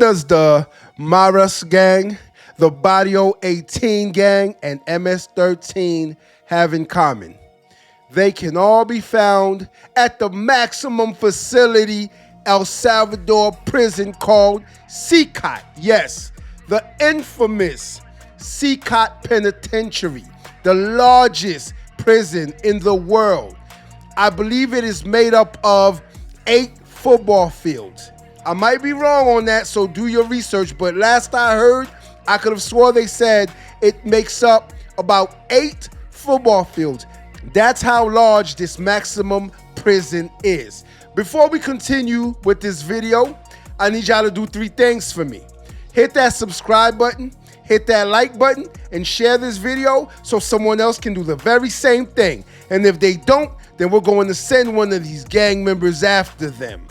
does the Maras gang, the Barrio 18 gang, and MS-13 have in common? They can all be found at the maximum facility El Salvador prison called CECOT. Yes, the infamous CECOT Penitentiary, the largest prison in the world. I believe it is made up of 8 football fields. I might be wrong on that, so do your research, but last I heard, I could have swore they said it makes up about 8 football fields. That's how large this maximum prison is. Before we continue with this video, I need y'all to do 3 things for me. Hit that subscribe button, hit that like button, and share this video so someone else can do the very same thing. And if they don't, then we're going to send one of these gang members after them.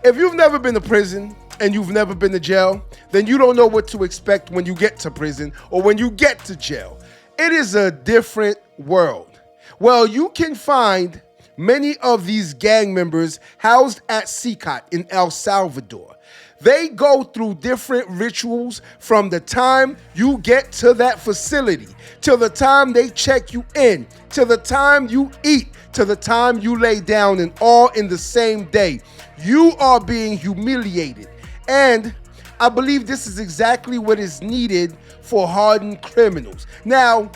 If you've never been to prison and you've never been to jail, then you don't know what to expect when you get to prison or when you get to jail. It is a different world. Well, you can find many of these gang members housed at CECOT in El Salvador. They go through different rituals from the time you get to that facility, till the time they check you in, till the time you eat, till the time you lay down, and all in the same day. You are being humiliated. And I believe this is exactly what is needed for hardened criminals. Now,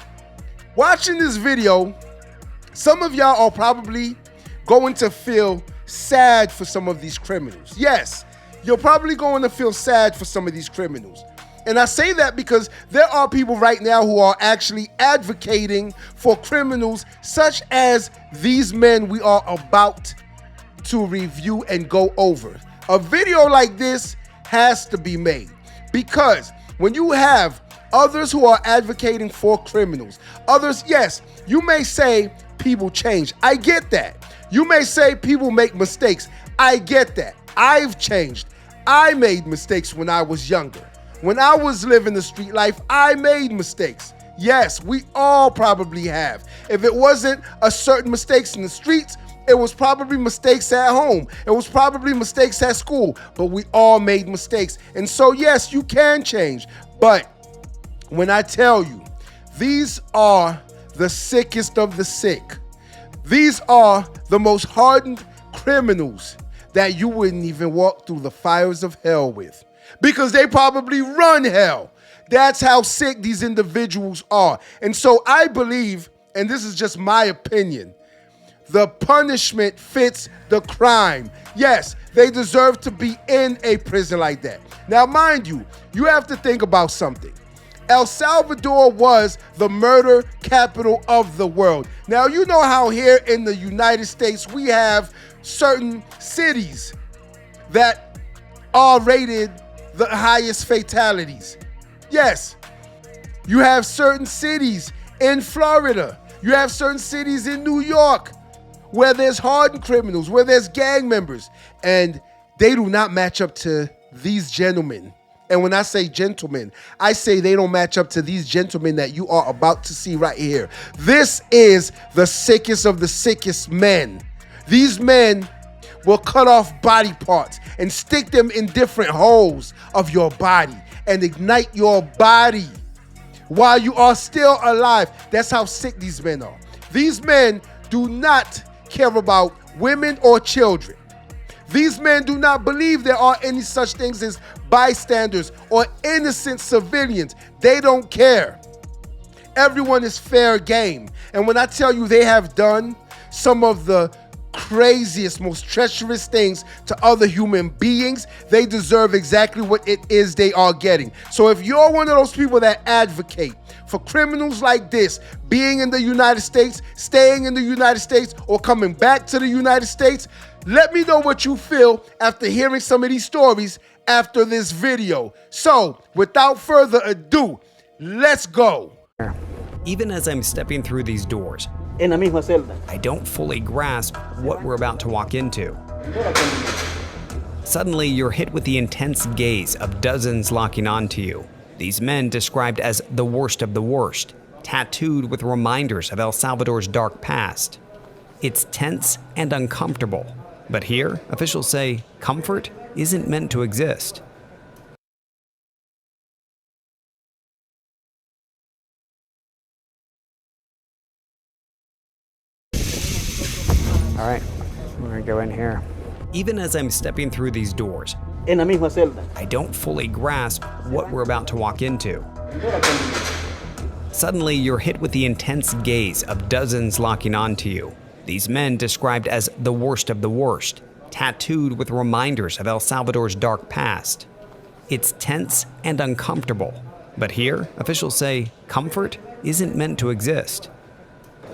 watching this video, some of y'all are probably going to feel sad for some of these criminals. Yes, you're probably going to feel sad for some of these criminals. And I say that because there are people right now who are actually advocating for criminals such as these men we are about to review and go over. A video like this has to be made because when you have others who are advocating for criminals, others, yes, you may say people change. I get that. You may say people make mistakes. I get that. I've changed. I made mistakes when I was younger. When I was living the street life, I made mistakes. Yes, we all probably have. If it wasn't a certain mistakes in the streets, it was probably mistakes at home. It was probably mistakes at school, but we all made mistakes. And so, yes, you can change. But when I tell you, these are the sickest of the sick. These are the most hardened criminals that you wouldn't even walk through the fires of hell with, because they probably run hell. That's how sick these individuals are. And so I believe, and this is just my opinion, the punishment fits the crime. Yes, they deserve to be in a prison like that. Now, mind you, you have to think about something. El Salvador was the murder capital of the world. Now, you know how here in the United States, we have certain cities that are rated the highest fatalities. Yes, you have certain cities in Florida. You have certain cities in New York where there's hardened criminals, where there's gang members, and they do not match up to these gentlemen. And when I say gentlemen, I say they don't match up to these gentlemen that you are about to see right here. This is the sickest of the sickest men. These men will cut off body parts and stick them in different holes of your body and ignite your body while you are still alive. That's how sick these men are. These men do not care about women or children. These men do not believe there are any such things as bystanders or innocent civilians. They don't care. Everyone is fair game. And when I tell you they have done some of the craziest, most treacherous things to other human beings, they deserve exactly what it is they are getting. So if you're one of those people that advocate for criminals like this being in the United States, staying in the United States, or coming back to the United States, let me know what you feel after hearing some of these stories after this video. So without further ado, let's go. Even as I'm stepping through these doors, En la misma celda. I don't fully grasp what we're about to walk into. Suddenly, you're hit with the intense gaze of dozens locking onto you. These men described as the worst of the worst, tattooed with reminders of El Salvador's dark past. It's tense and uncomfortable. But here, officials say comfort isn't meant to exist. All right, we're gonna go in here. Even as I'm stepping through these doors, En la misma celda. I don't fully grasp what we're about to walk into. Suddenly, you're hit with the intense gaze of dozens locking onto you. These men described as the worst of the worst, tattooed with reminders of El Salvador's dark past. It's tense and uncomfortable, but here, officials say comfort isn't meant to exist.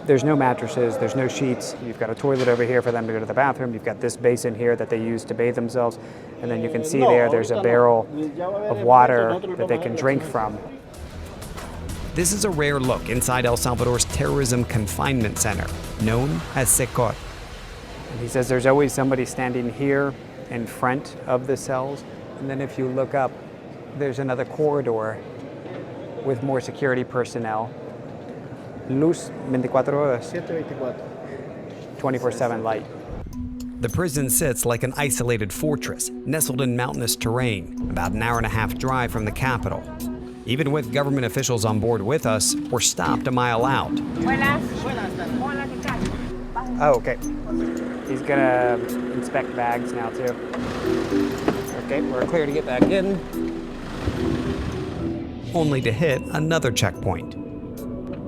There's no mattresses, there's no sheets. You've got a toilet over here for them to go to the bathroom. You've got this basin here that they use to bathe themselves. And then you can see there's a barrel of water that they can drink from. This is a rare look inside El Salvador's terrorism confinement center, known as CECOT. And he says there's always somebody standing here in front of the cells. And then if you look up, there's another corridor with more security personnel. Luz 24 horas. 24/7 light. The prison sits like an isolated fortress, nestled in mountainous terrain, about an hour-and-a-half drive from the capital. Even with government officials on board with us, we're stopped a mile out. Oh, okay. He's gonna inspect bags now too. Okay, we're clear to get back in. Only to hit another checkpoint.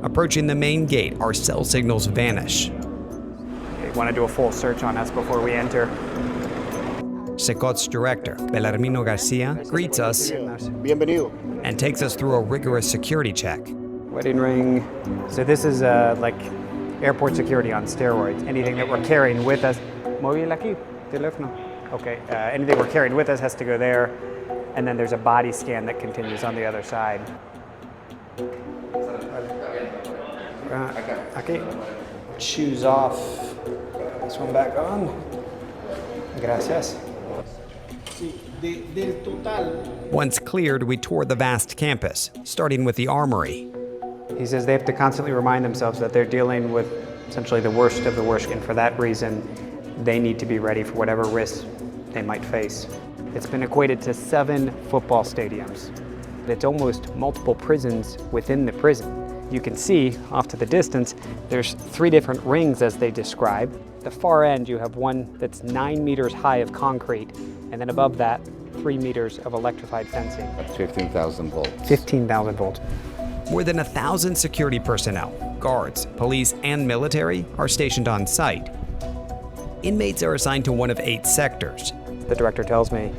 Approaching the main gate, our cell signals vanish. They want to do a full search on us before we enter. CECOT's director, Belarmino Garcia, greets us Bienvenido. and takes us through a rigorous security check. Wedding ring. So this is like airport security on steroids. Anything that we're carrying with us. Móvil aquí, teléfono. Okay, anything we're carrying with us has to go there. And then there's a body scan that continues on the other side. Okay. Shoes off. This one back on. Gracias. Del total. Once cleared, we toured the vast campus, starting with the armory. He says they have to constantly remind themselves that they're dealing with essentially the worst of the worst, and for that reason, they need to be ready for whatever risks they might face. It's been equated to 7 football stadiums. It's almost multiple prisons within the prison. You can see off to the distance, there's 3 different rings as they describe. The far end, you have one that's 9 meters high of concrete, and then above that, 3 meters of electrified fencing. 15,000 volts. 15,000 volts. More than 1,000 security personnel, guards, police, and military are stationed on site. Inmates are assigned to one of 8 sectors. The director tells me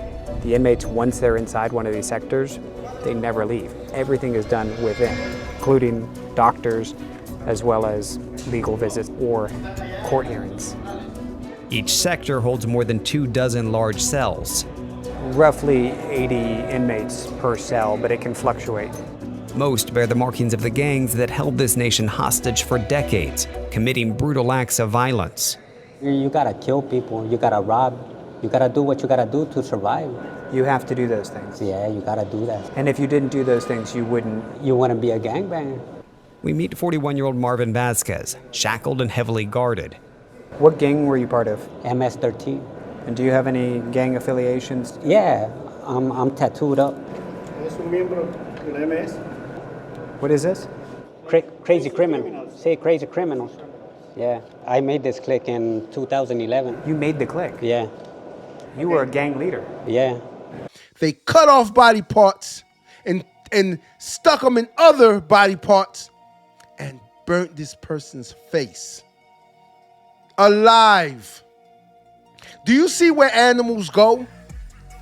the inmates, once they're inside one of these sectors, they never leave. Everything is done within, including doctors, as well as legal visits or court hearings. Each sector holds more than 24 large cells. Roughly 80 inmates per cell, but it can fluctuate. Most bear the markings of the gangs that held this nation hostage for decades, committing brutal acts of violence. You gotta kill people, you gotta rob, you gotta do what you gotta do to survive. You have to do those things. Yeah, you gotta do that. And if you didn't do those things, you wouldn't. You wanna be a gangbanger. We meet 41-year-old Marvin Vasquez, shackled and heavily guarded. What gang were you part of? MS-13. And do you have any gang affiliations? Yeah, I'm tattooed up. Es un miembro de la MS. What is this? Crazy criminal. Say crazy criminals. Yeah, I made this clique in 2011. You made the clique. Yeah, You were a gang leader. yeah. They cut off body parts and stuck them in other body parts and burnt this person's face alive. Do you see where animals go?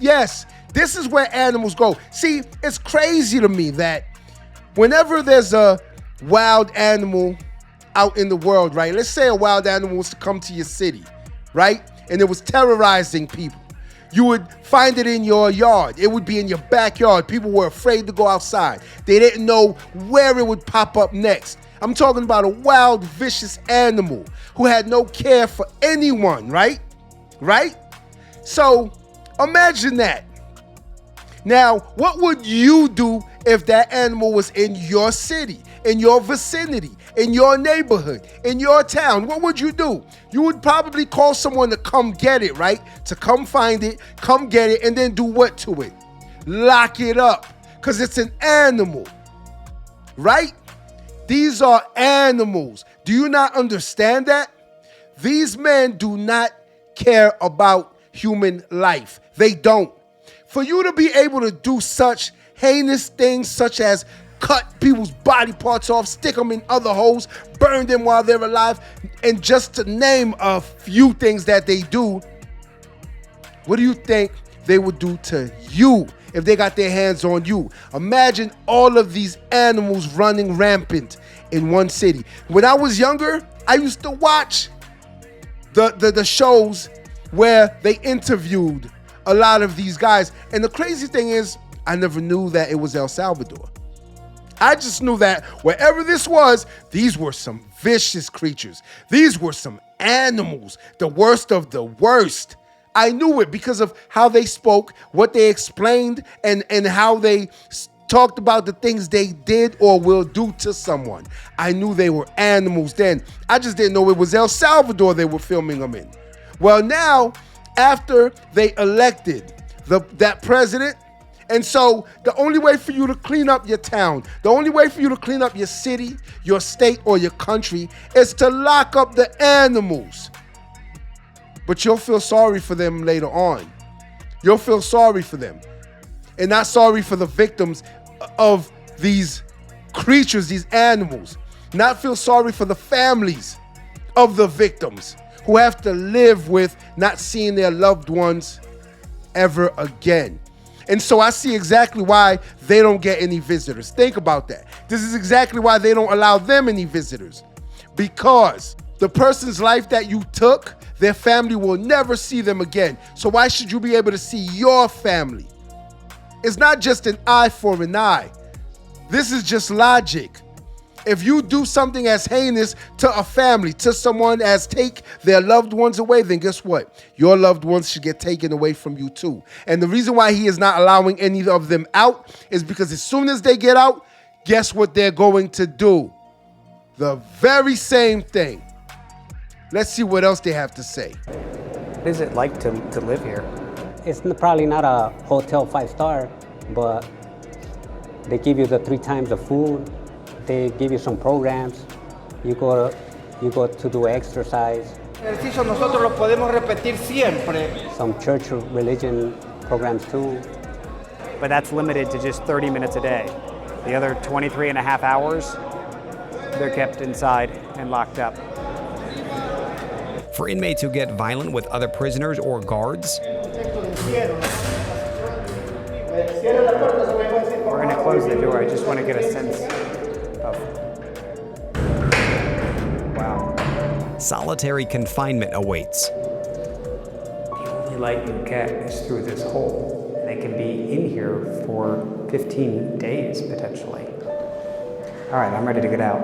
Yes, this is where animals go. See, it's crazy to me that whenever there's a wild animal out in the world, right? Let's say a wild animal was to come to your city, right? And it was terrorizing people. You would find it in your yard. It would be in your backyard. People were afraid to go outside. They didn't know where it would pop up next. I'm talking about a wild, vicious animal who had no care for anyone, right? Right? So imagine that. Now, what would you do if that animal was in your city, in your vicinity, in your neighborhood, in your town? What would you do? You would probably call someone to come get it, right? To come find it, come get it, and then do what to it? Lock it up, because it's an animal, right? These are animals. Do you not understand that? These men do not care about human life. They don't. For you to be able to do such heinous things such as cut people's body parts off, stick them in other holes, burn them while they're alive, and just to name a few things that they do, what do you think they would do to you if they got their hands on you? Imagine all of these animals running rampant in one city. When I was younger, I used to watch the shows where they interviewed a lot of these guys. And the crazy thing is, I never knew that it was El Salvador. I just knew that wherever this was, these were some vicious creatures. These were some animals, the worst of the worst. I knew it because of how they spoke, what they explained, and how they talked about the things they did or will do to someone. I knew they were animals then. I just didn't know it was El Salvador they were filming them in. Well, now, after they elected that president, and so the only way for you to clean up your town, the only way for you to clean up your city, your state, or your country is to lock up the animals. But you'll feel sorry for them later on. You'll feel sorry for them. And not sorry for the victims of these creatures, these animals. Not feel sorry for the families of the victims who have to live with not seeing their loved ones ever again. And so I see exactly why they don't get any visitors. Think about that. This is exactly why they don't allow them any visitors. Because the person's life that you took, their family will never see them again. So why should you be able to see your family? It's not just an eye for an eye. This is just logic. If you do something as heinous to a family, to someone as take their loved ones away, then guess what? Your loved ones should get taken away from you too. And the reason why he is not allowing any of them out is because as soon as they get out, guess what they're going to do? The very same thing. Let's see what else they have to say. What is it like to live here? It's probably not a hotel 5-star, but they give you the 3 times the food. They give you some programs. You go to do exercise. Ejercicio nosotros lo podemos repetir siempre. Some church or religion programs too. But that's limited to just 30 minutes a day. The other 23 and a half hours, they're kept inside and locked up. For inmates who get violent with other prisoners or guards, We're going to close the door. I just want to get a sense of, wow. solitary confinement awaits. The only light you get is through this hole. They can be in here for 15 days, potentially. All right, I'm ready to get out.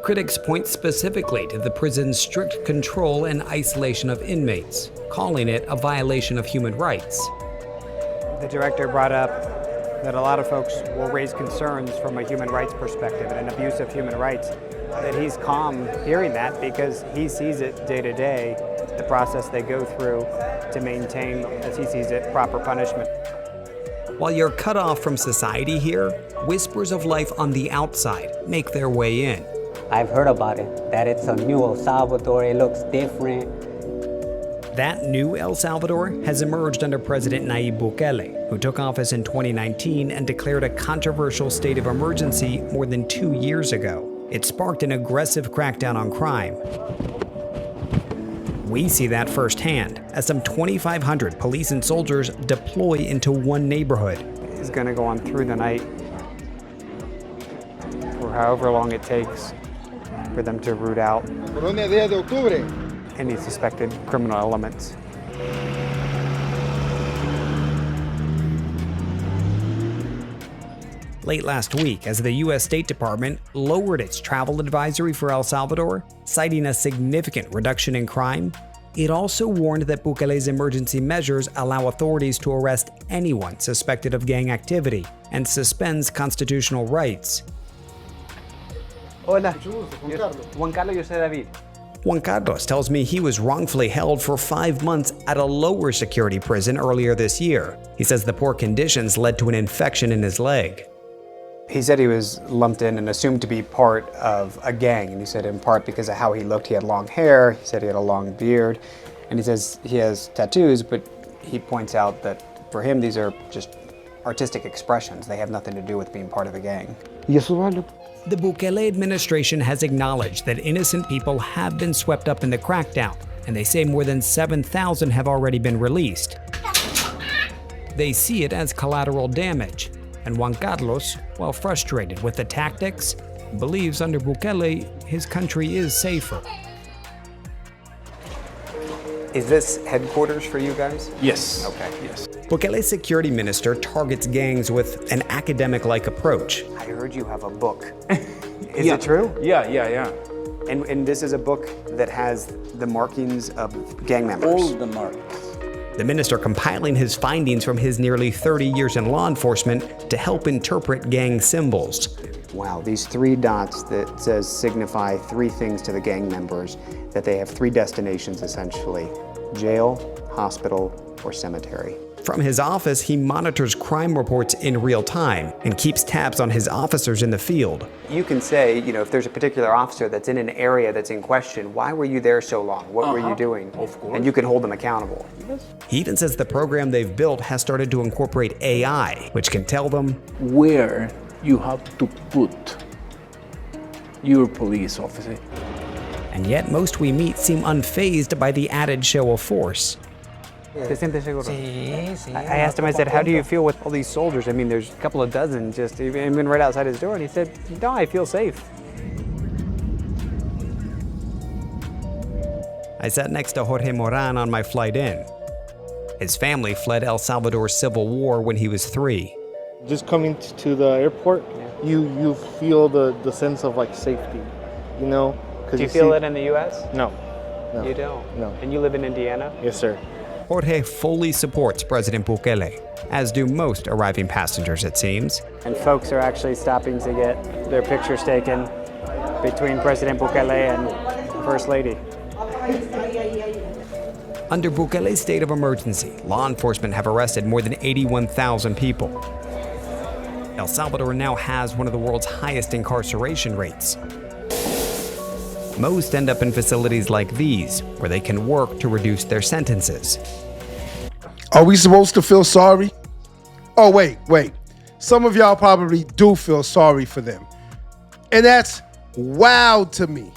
Critics point specifically to the prison's strict control and isolation of inmates, calling it a violation of human rights. The director brought up that a lot of folks will raise concerns from a human rights perspective and an abuse of human rights, that he's calm hearing that because he sees it day to day, the process they go through to maintain, as he sees it, proper punishment. While you're cut off from society here, whispers of life on the outside make their way in. I've heard about it, that it's a new El Salvador, it looks different. That new El Salvador has emerged under President Nayib Bukele, who took office in 2019 and declared a controversial state of emergency more than 2 years ago. It sparked an aggressive crackdown on crime. We see that firsthand as some 2,500 police and soldiers deploy into one neighborhood. He's going to go on through the night for however long it takes for them to root out any suspected criminal elements. Late last week, as the U.S. State Department lowered its travel advisory for El Salvador, citing a significant reduction in crime, it also warned that Bukele's emergency measures allow authorities to arrest anyone suspected of gang activity and suspends constitutional rights. Hola. Juan Carlos, yo soy David. Juan Carlos tells me he was wrongfully held for 5 months at a lower security prison earlier this year. He says the poor conditions led to an infection in his leg. He said he was lumped in and assumed to be part of a gang, and he said in part because of how he looked. He had long hair, he said he had a long beard, and he says he has tattoos, but he points out that for him these are just artistic expressions. They have nothing to do with being part of a gang. The Bukele administration has acknowledged that innocent people have been swept up in the crackdown, and they say more than 7,000 have already been released. They see it as collateral damage, and Juan Carlos, while frustrated with the tactics, believes under Bukele his country is safer. Is this headquarters for you guys? Yes. Okay. Yes. Bukele's security minister targets gangs with an academic-like approach. I heard you have a book. Is it true? Yeah. And this is a book that has the markings of gang members. All the marks. The minister compiling his findings from his nearly 30 years in law enforcement to help interpret gang symbols. Wow, these 3 dots that says signify 3 things to the gang members, that they have 3 destinations essentially: jail, hospital, or cemetery. From his office, he monitors crime reports in real time and keeps tabs on his officers in the field. You can say, if there's a particular officer that's in an area that's in question, why were you there so long? What were you doing? Of course. And you can hold them accountable. He even says the program they've built has started to incorporate AI, which can tell them Where you have to put your police officer. and yet most we meet seem unfazed by the added show of force. ¿Te sientes seguro? I asked him, I said, how do you feel with all these soldiers? I mean, there's a couple of dozen just even right outside his door. And he said, no, I feel safe. I sat next to Jorge Moran on my flight in. His family fled El Salvador's civil war when he was 3. Just coming to the airport, you feel the sense of like safety, you know? Do you feel it in the U.S.? No. You don't? No. And you live in Indiana? Yes, sir. Jorge fully supports President Bukele, as do most arriving passengers, it seems. And folks are actually stopping to get their pictures taken between President Bukele and First Lady. Under Bukele's state of emergency, law enforcement have arrested more than 81,000 people. El Salvador now has one of the world's highest incarceration rates. Most end up in facilities like these, where they can work to reduce their sentences. Are we supposed to feel sorry? Oh, wait. Some of y'all probably do feel sorry for them. And that's wild to me.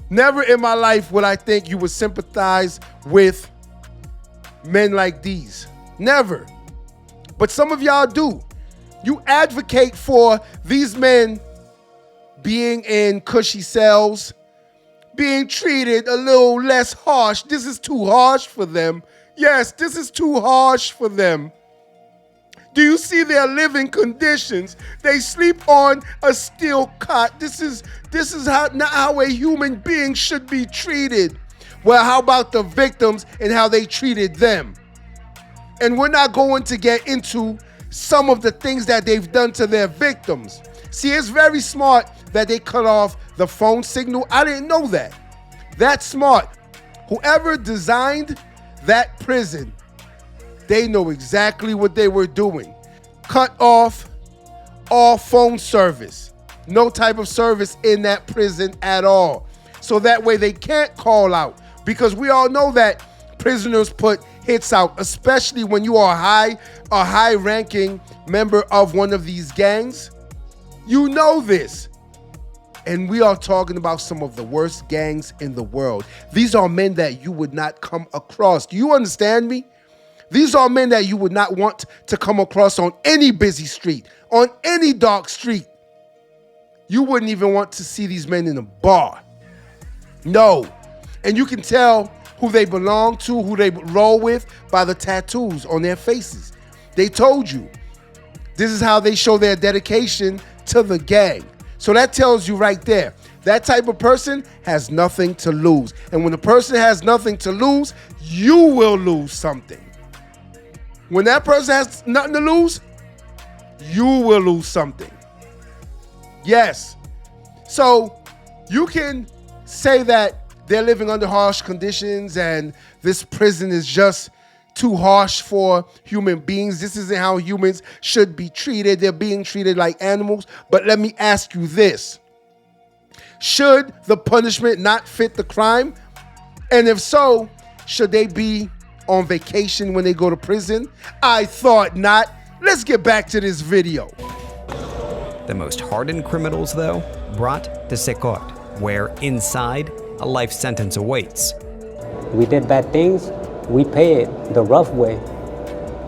Never in my life would I think you would sympathize with men like these. Never. But some of y'all do. You advocate for these men being in cushy cells, being treated a little less harsh. This is too harsh for them. Yes, this is too harsh for them. Do you see their living conditions? They sleep on a steel cot. This is not how a human being should be treated. Well, how about the victims and how they treated them? And we're not going to get into some of the things that they've done to their victims. See, it's very smart that they cut off the phone signal. I didn't know that. That's smart. Whoever designed that prison, they know exactly what they were doing. Cut off all phone service. No type of service in that prison at all. So that way they can't call out. Because we all know that prisoners put hits out, especially when you are a high-ranking member of one of these gangs. You know this. And we are talking about some of the worst gangs in the world. These are men that you would not come across. Do you understand me? These are men that you would not want to come across on any busy street, on any dark street. You wouldn't even want to see these men in a bar. No. And you can tell who they belong to, who they roll with, by the tattoos on their faces. They told you. This is how they show their dedication to the gang. So that tells you right there, that type of person has nothing to lose. And when a person has nothing to lose, you will lose something. When that person has nothing to lose, you will lose something. Yes. So you can say that they're living under harsh conditions and this prison is just too harsh for human beings. This isn't how humans should be treated. They're being treated like animals. But let me ask you this. Should the punishment not fit the crime? And if so, should they be on vacation when they go to prison? I thought not. Let's get back to this video. The most hardened criminals, though, brought to CECOT, where inside, a life sentence awaits. We did bad things, we pay it the rough way,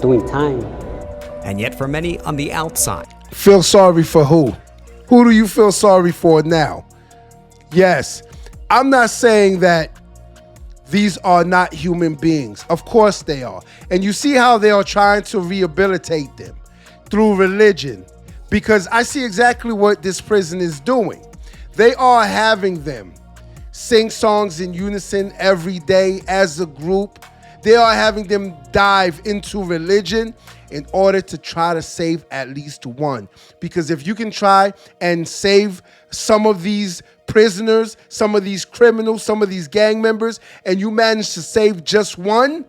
doing time. And yet for many on the outside, Feel sorry for who? Who do you feel sorry for now? Yes, I'm not saying that these are not human beings. Of course they are. And you see how they are trying to rehabilitate them through religion, because I see exactly what this prison is doing. They are having them sing songs in unison every day as a group. They are having them dive into religion in order to try to save at least one. Because if you can try and save some of these prisoners, some of these criminals, some of these gang members, and you managed to save just one,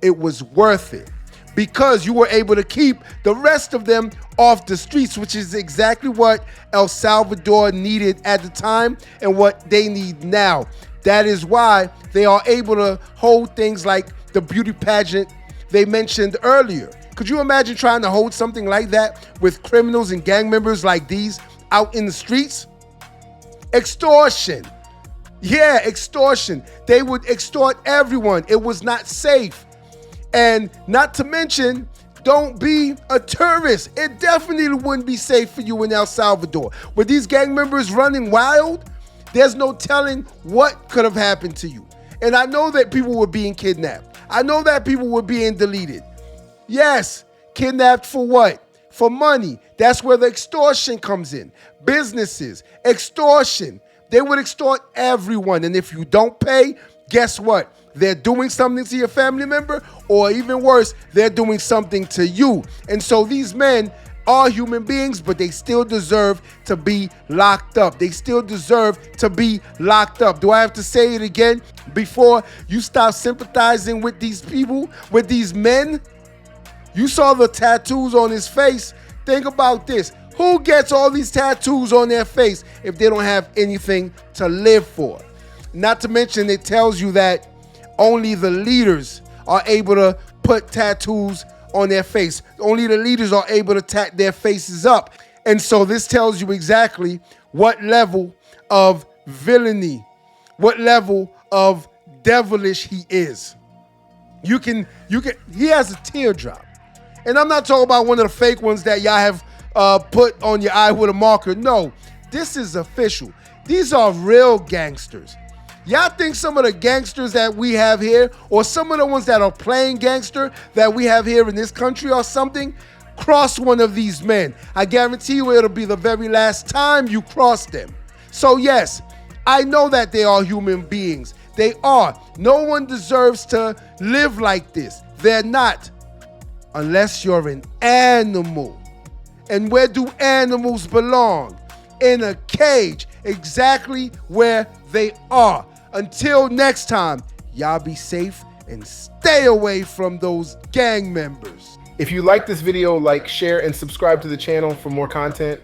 it was worth it. Because you were able to keep the rest of them off the streets, which is exactly what El Salvador needed at the time and what they need now. That is why they are able to hold things like the beauty pageant they mentioned earlier. Could you imagine trying to hold something like that with criminals and gang members like these out in the streets? Extortion. Yeah, extortion. They would extort everyone. It was not safe. And not to mention, don't be a tourist. It definitely wouldn't be safe for you in El Salvador. With these gang members running wild, there's no telling what could have happened to you. And I know that people were being kidnapped. I know that people were being deleted. Yes, kidnapped for what? For money. That's where the extortion comes in. Businesses, extortion. They would extort everyone. And if you don't pay, guess what? They're doing something to your family member, or even worse, they're doing something to you. And so these men are human beings, but they still deserve to be locked up. They still deserve to be locked up. Do I have to say it again before you stop sympathizing with these people, with these men? You saw the tattoos on his face. Think about this. Who gets all these tattoos on their face if they don't have anything to live for? Not to mention, it tells you that only the leaders are able to put tattoos on their face. Only the leaders are able to tat their faces up. And so this tells you exactly what level of villainy, what level of devilish he is. He has a teardrop. And I'm not talking about one of the fake ones that y'all have put on your eye with a marker. No, this is official. These are real gangsters. Y'all think some of the gangsters that we have here, or some of the ones that are playing gangster that we have here in this country or something, cross one of these men. I guarantee you it'll be the very last time you cross them. So yes, I know that they are human beings. They are. No one deserves to live like this. They're not. Unless you're an animal. And where do animals belong? In a cage, exactly where they are. Until next time, y'all be safe and stay away from those gang members. If you like this video, like, share, and subscribe to the channel for more content.